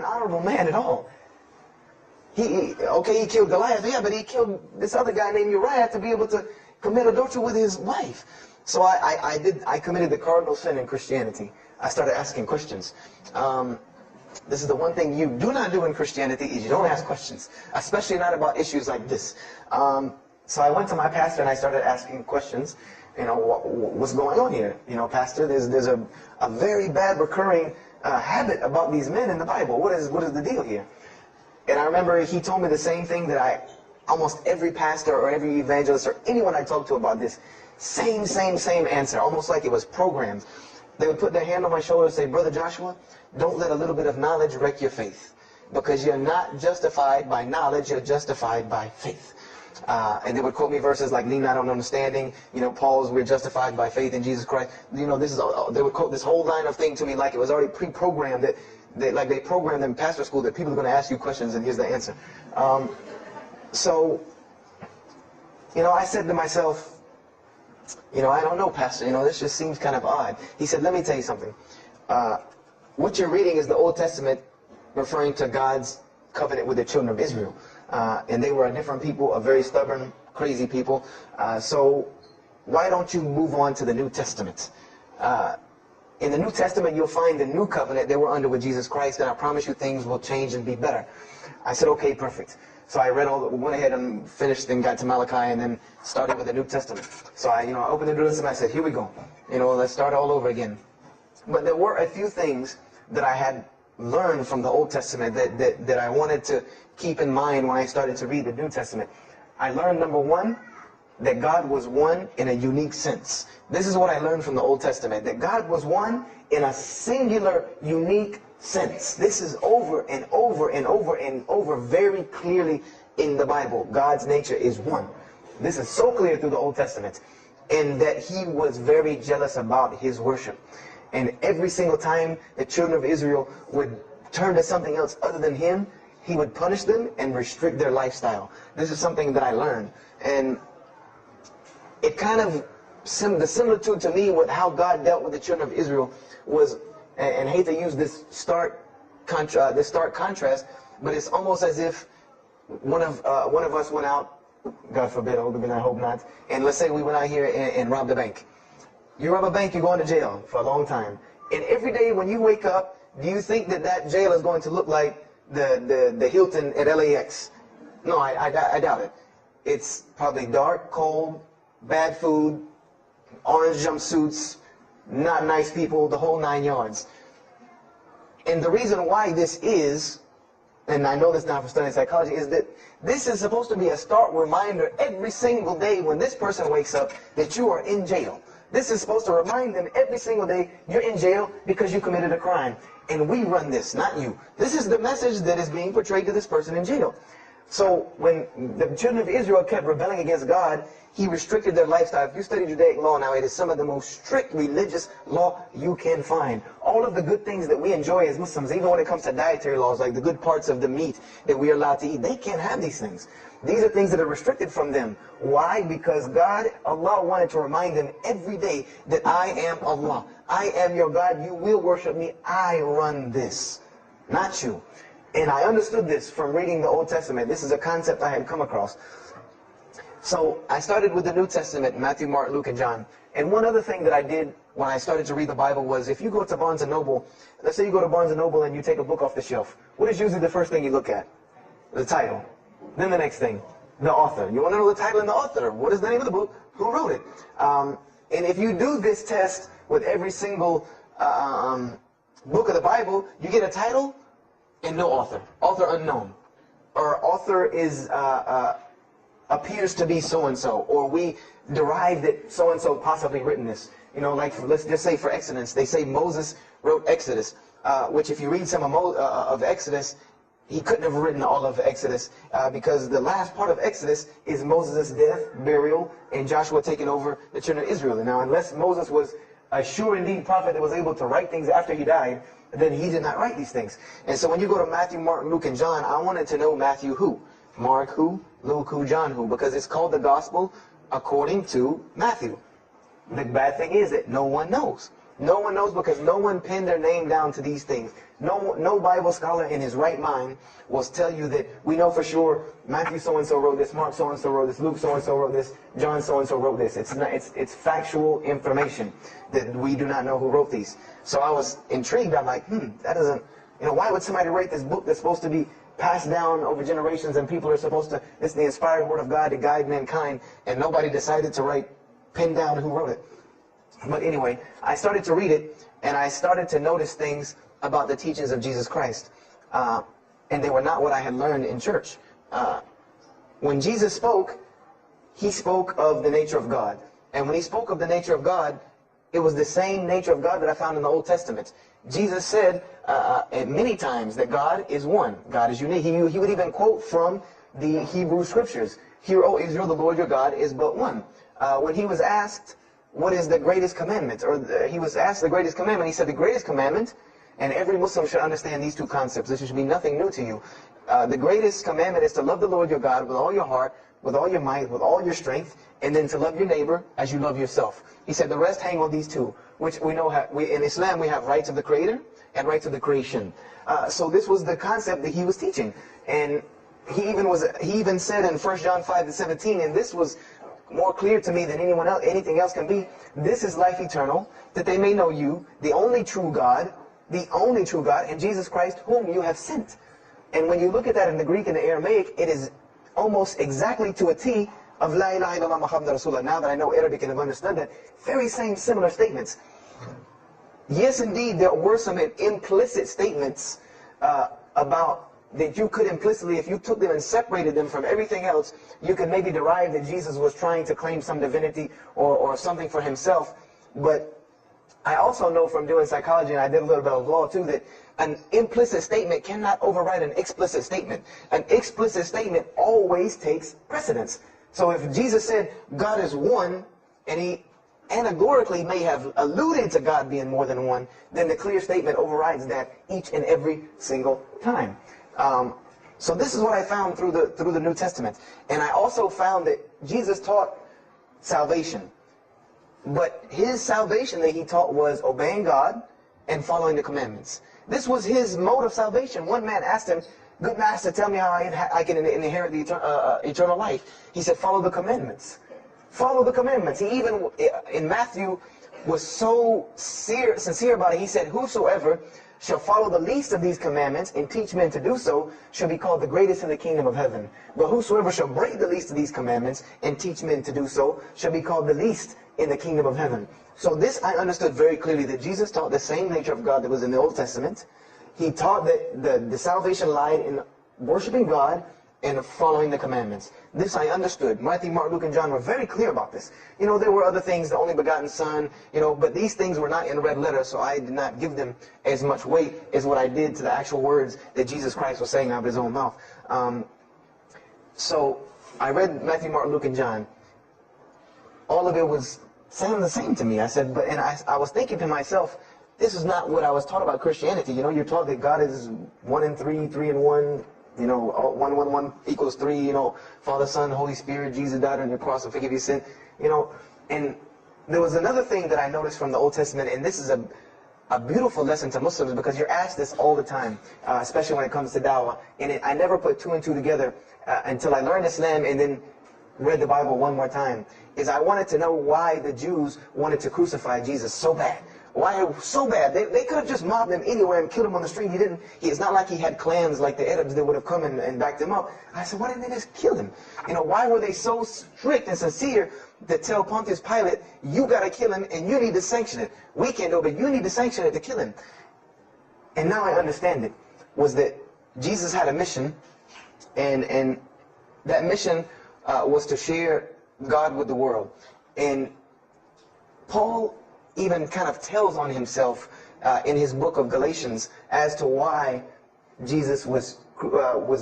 an honorable man at all. He killed Goliath, yeah, but he killed this other guy named Uriah to be able to commit adultery with his wife. So I committed the cardinal sin in Christianity. I started asking questions. This is the one thing you do not do in Christianity, is you don't ask questions, especially not about issues like this. So I went to my pastor and I started asking questions. You know, what's going on here? You know, pastor, there's a very bad recurring habit about these men in the Bible. What is the deal here? And I remember he told me the same thing that almost every pastor or every evangelist or anyone I talked to about this, same answer, almost like it was programmed. They would put their hand on my shoulder and say, Brother Joshua, don't let a little bit of knowledge wreck your faith. Because you're not justified by knowledge, you're justified by faith. And they would quote me verses like, lean not on understanding, you know, Paul's, we're justified by faith in Jesus Christ. You know, they would quote this whole line of thing to me like it was already pre-programmed, that they programmed in pastor school that people are going to ask you questions and here's the answer. So, you know, I said to myself, you know, I don't know, pastor, you know, this just seems kind of odd. He said, let me tell you something. What you're reading is the Old Testament referring to God's covenant with the children of Israel. And they were a different people, a very stubborn, crazy people. So why don't you move on to the New Testament? In the New Testament, you'll find the new covenant they were under with Jesus Christ, and I promise you things will change and be better. I said, okay, perfect. So I went ahead and finished and got to Malachi and then started with the New Testament. So I opened the New Testament and I said, here we go. You know, let's start all over again. But there were a few things that I had learned from the Old Testament that I wanted to keep in mind when I started to read the New Testament. I learned, number one, that God was one in a unique sense. This is what I learned from the Old Testament, that God was one in a singular, unique sense. This is over and over and over and over very clearly in the Bible. God's nature is one. This is so clear through the Old Testament. And that he was very jealous about his worship. And every single time the children of Israel would turn to something else other than him, he would punish them and restrict their lifestyle. This is something that I learned. And it kind of, the similitude to me with how God dealt with the children of Israel was, and I hate to use this stark contrast, but it's almost as if one of us went out, God forbid, I hope not, and let's say we went out here and robbed a bank. You rob a bank, you're going to jail for a long time. And every day when you wake up, do you think that jail is going to look like the Hilton at LAX? No, I doubt it. It's probably dark, cold, bad food, orange jumpsuits, not nice people, the whole 9 yards. And the reason why this is, and I know this now from studying psychology, is that this is supposed to be a stark reminder every single day when this person wakes up that you are in jail. This is supposed to remind them every single day you're in jail because you committed a crime. And we run this, not you. This is the message that is being portrayed to this person in jail. So when the children of Israel kept rebelling against God, he restricted their lifestyle. If you study Judaic law now, it is some of the most strict religious law you can find. All of the good things that we enjoy as Muslims, even when it comes to dietary laws, like the good parts of the meat that we are allowed to eat, they can't have these things. These are things that are restricted from them. Why? Because Allah wanted to remind them every day that I am Allah. I am your God. You will worship me. I run this, not you. And I understood this from reading the Old Testament. This is a concept I had come across. So I started with the New Testament, Matthew, Mark, Luke, and John. And one other thing that I did when I started to read the Bible was, if you go to Barnes & Noble, let's say you go to Barnes & Noble and you take a book off the shelf, what is usually the first thing you look at? The title. Then the next thing, the author. You want to know the title and the author. What is the name of the book? Who wrote it? And if you do this test with every single book of the Bible, you get a title and no author. Author unknown. Or author is appears to be so-and-so. Or we derive that so-and-so possibly written this. You know, like, let's just say for Exodus, they say Moses wrote Exodus. Which if you read some of Exodus, he couldn't have written all of Exodus because the last part of Exodus is Moses' death, burial, and Joshua taking over the children of Israel. And now, unless Moses was a sure indeed prophet that was able to write things after he died, then he did not write these things. And so when you go to Matthew, Mark, Luke, and John, I wanted to know Matthew who, Mark who, Luke who, John who, because it's called the Gospel according to Matthew. The bad thing is that no one knows. No one knows because no one pinned their name down to these things. No Bible scholar in his right mind will tell you that we know for sure Matthew so-and-so wrote this, Mark so-and-so wrote this, Luke so-and-so wrote this, John so-and-so wrote this. It's factual information that we do not know who wrote these. So I was intrigued. I'm like, that doesn't, why would somebody write this book that's supposed to be passed down over generations and people are supposed to, it's the inspired word of God to guide mankind, and nobody decided to pin down who wrote it. But anyway, I started to read it, and I started to notice things about the teachings of Jesus Christ. And they were not what I had learned in church. When Jesus spoke, he spoke of the nature of God. And when he spoke of the nature of God, it was the same nature of God that I found in the Old Testament. Jesus said many times that God is one. God is unique. He would even quote from the Hebrew Scriptures. Hear, O Israel, the Lord your God is but one. When he was asked, what is the greatest commandment? He was asked the greatest commandment. He said the greatest commandment, and every Muslim should understand these two concepts. This should be nothing new to you. The greatest commandment is to love the Lord your God with all your heart, with all your might, with all your strength, and then to love your neighbor as you love yourself. He said the rest hang on these two, which we know in Islam we have rights of the Creator and rights of the creation. So this was the concept that he was teaching. And he even said in 1 John 5:17, and this was more clear to me than anything else can be, this is life eternal, that they may know you, the only true God, and Jesus Christ, whom you have sent. And when you look at that in the Greek and the Aramaic, it is almost exactly to a T of La ilaha illallah Muhammad Rasulullah. Now that I know Arabic and have understood that, very same similar statements. Yes, indeed, there were some implicit statements about that you could implicitly, if you took them and separated them from everything else, you could maybe derive that Jesus was trying to claim some divinity or something for himself. But I also know from doing psychology, and I did a little bit of law too, that an implicit statement cannot override an explicit statement. An explicit statement always takes precedence. So if Jesus said God is one, and he allegorically may have alluded to God being more than one, then the clear statement overrides that each and every single time. So this is what I found through the New Testament. And I also found that Jesus taught salvation. But his salvation that he taught was obeying God and following the commandments. This was his mode of salvation. One man asked him, good master, tell me how I can inherit the eternal life. He said, follow the commandments. Follow the commandments. He even, in Matthew, was so sincere about it. He said, whosoever shall follow the least of these commandments and teach men to do so shall be called the greatest in the kingdom of heaven. But whosoever shall break the least of these commandments and teach men to do so shall be called the least in the kingdom of heaven. So this I understood very clearly, that Jesus taught the same nature of God that was in the Old Testament. He taught that the salvation lied in worshiping God and following the commandments. This I understood. Matthew, Mark, Luke, and John were very clear about this. There were other things, the only begotten Son, but these things were not in red letter, so I did not give them as much weight as what I did to the actual words that Jesus Christ was saying out of his own mouth. So I read Matthew, Mark, Luke, and John. All of it was sounding the same to me. I said, and I was thinking to myself, this is not what I was taught about Christianity. You're taught that God is 1 in 3, 3 in 1. 1 equals 3, Father, Son, Holy Spirit, Jesus died on your cross to forgive your sin, and there was another thing that I noticed from the Old Testament, and this is a beautiful lesson to Muslims, because you're asked this all the time, especially when it comes to dawah, and I never put 2 and 2 together until I learned Islam and then read the Bible one more time, is I wanted to know why the Jews wanted to crucify Jesus so bad. Why so bad? They could have just mobbed him anywhere and killed him on the street. It's not like he had clans like the Arabs that would have come and backed him up. I said, why didn't they just kill him? Why were they so strict and sincere to tell Pontius Pilate, you got to kill him and you need to sanction it? We can't do it, but you need to sanction it to kill him. And now I understand it, was that Jesus had a mission, and that mission was to share God with the world. And Paul even kind of tells on himself in his book of Galatians as to why Jesus was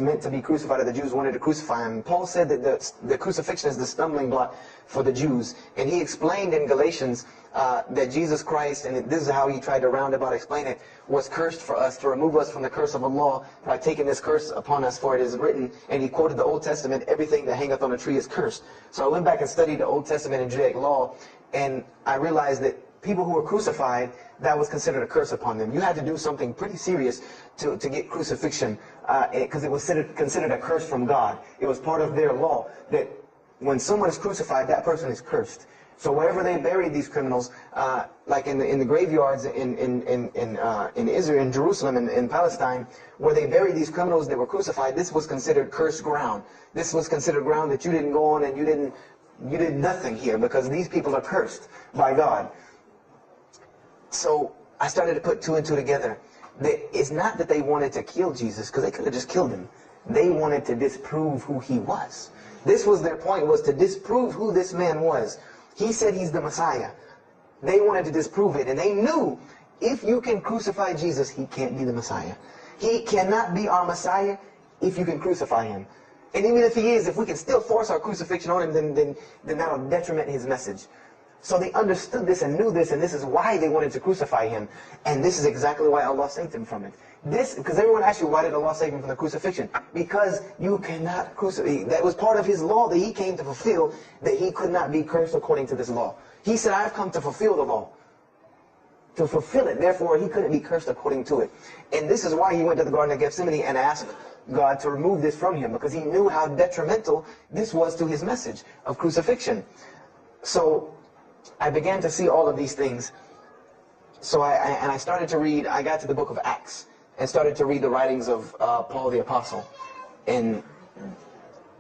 meant to be crucified, or the Jews wanted to crucify him. Paul said that the crucifixion is the stumbling block for the Jews. And he explained in Galatians that Jesus Christ, and this is how he tried to roundabout explain it, was cursed for us, to remove us from the curse of Allah by taking this curse upon us, for it is written, and he quoted the Old Testament, everything that hangeth on a tree is cursed. So I went back and studied the Old Testament and Judaic law, and I realized that people who were crucified, that was considered a curse upon them. You had to do something pretty serious to get crucifixion, because it was considered a curse from God. It was part of their law that when someone is crucified, that person is cursed. So wherever they buried these criminals, like in the graveyards in Israel, in Jerusalem, in Palestine, where they buried these criminals that were crucified, this was considered cursed ground. This was considered ground that you didn't go on, and you did nothing here, because these people are cursed by God. So I started to put two and two together. It's not that they wanted to kill Jesus, because they could have just killed him. They wanted to disprove who he was. This was their point, was to disprove who this man was. He said he's the Messiah. They wanted to disprove it, and they knew if you can crucify Jesus, he can't be the Messiah. He cannot be our Messiah if you can crucify him. And even if he is, if we can still force our crucifixion on him, then that'll detriment his message. So they understood this and knew this, and this is why they wanted to crucify him. And this is exactly why Allah saved him from it. Because everyone asks you, why did Allah save him from the crucifixion? Because you cannot crucify. That was part of his law that he came to fulfill, that he could not be cursed according to this law. He said, I've come to fulfill the law. To fulfill it. Therefore, he couldn't be cursed according to it. And this is why he went to the Garden of Gethsemane and asked God to remove this from him, because he knew how detrimental this was to his message of crucifixion. So I began to see all of these things. So I started to read, I got to the book of Acts and started to read the writings of Paul the Apostle. And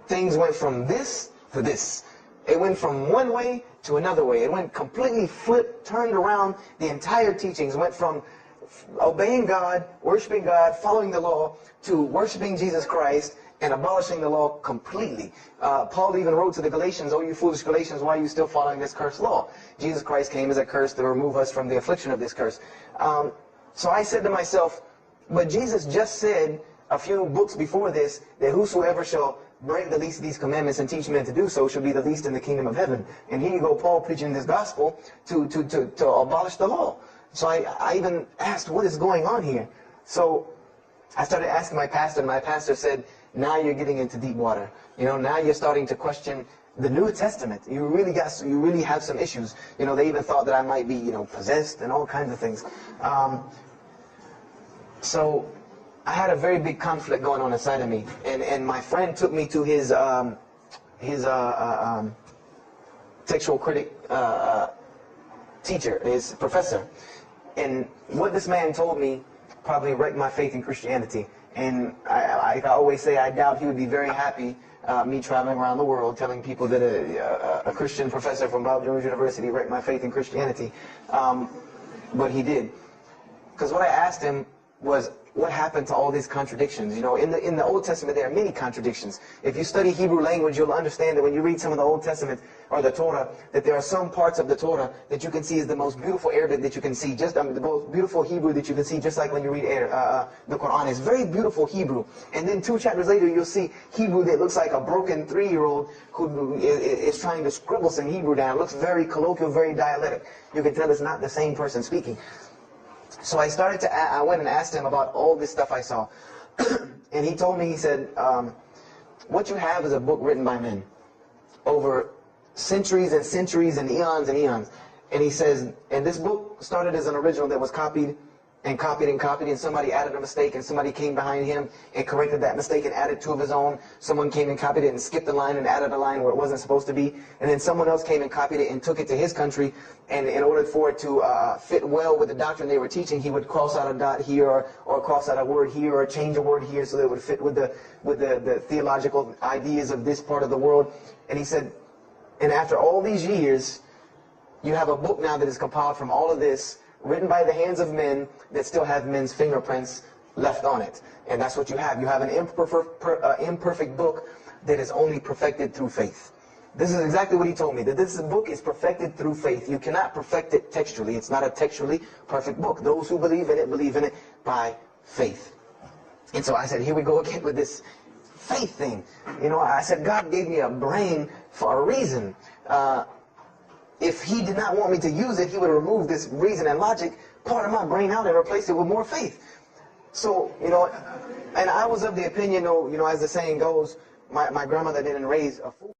things went from this to this. It went from one way to another way. It went completely flipped, turned around. The entire teachings went from obeying God, worshiping God, following the law, to worshiping Jesus Christ and abolishing the law completely. Paul even wrote to the Galatians, "Oh, you foolish Galatians, why are you still following this cursed law? Jesus Christ came as a curse to remove us from the affliction of this curse." So I said to myself, but Jesus just said a few books before this that whosoever shall break the least of these commandments and teach men to do so shall be the least in the kingdom of heaven. And here you go, Paul preaching this gospel to abolish the law. So I even asked, what is going on here? So I started asking my pastor, and my pastor said, now you're getting into deep water. You know, now you're starting to question the New Testament. You really have some issues. You know, they even thought that I might be, possessed and all kinds of things. So I had a very big conflict going on inside of me, and my friend took me to his textual critic teacher, his professor. And what this man told me probably wrecked my faith in Christianity. And I always say I doubt he would be very happy me traveling around the world telling people that a Christian professor from Bob Jones University wrecked my faith in Christianity. But he did. Because what I asked him was, what happened to all these contradictions? You know, in the Old Testament there are many contradictions. If you study Hebrew language, you'll understand that when you read some of the Old Testament or the Torah, that there are some parts of the Torah that you can see is the most beautiful Arabic that you can see, just the most beautiful Hebrew that you can see, just like when you read the Quran. It's very beautiful Hebrew. And then 2 chapters later, you'll see Hebrew that looks like a broken 3-year-old who is trying to scribble some Hebrew down. It looks very colloquial, very dialectic. You can tell it's not the same person speaking. So I went and asked him about all this stuff I saw. And he told me, he said, what you have is a book written by men over centuries and centuries and eons and eons. And he says, and this book started as an original that was copied and copied and copied, and somebody added a mistake, and somebody came behind him and corrected that mistake and added 2 of his own. Someone came and copied it and skipped a line and added a line where it wasn't supposed to be. And then someone else came and copied it and took it to his country, and in order for it to fit well with the doctrine they were teaching, he would cross out a dot here or cross out a word here or change a word here so that it would fit with the theological ideas of this part of the world. And he said, and after all these years, you have a book now that is compiled from all of this, written by the hands of men that still have men's fingerprints left on it. And that's what you have. You have an imperfect book that is only perfected through faith. This is exactly what he told me, that this book is perfected through faith. You cannot perfect it textually. It's not a textually perfect book. Those who believe in it by faith. And so I said, here we go again with this faith thing. You know, I said, God gave me a brain for a reason. If he did not want me to use it, he would remove this reason and logic part of my brain out and replace it with more faith. So, and I was of the opinion, as the saying goes, my grandmother didn't raise a fool.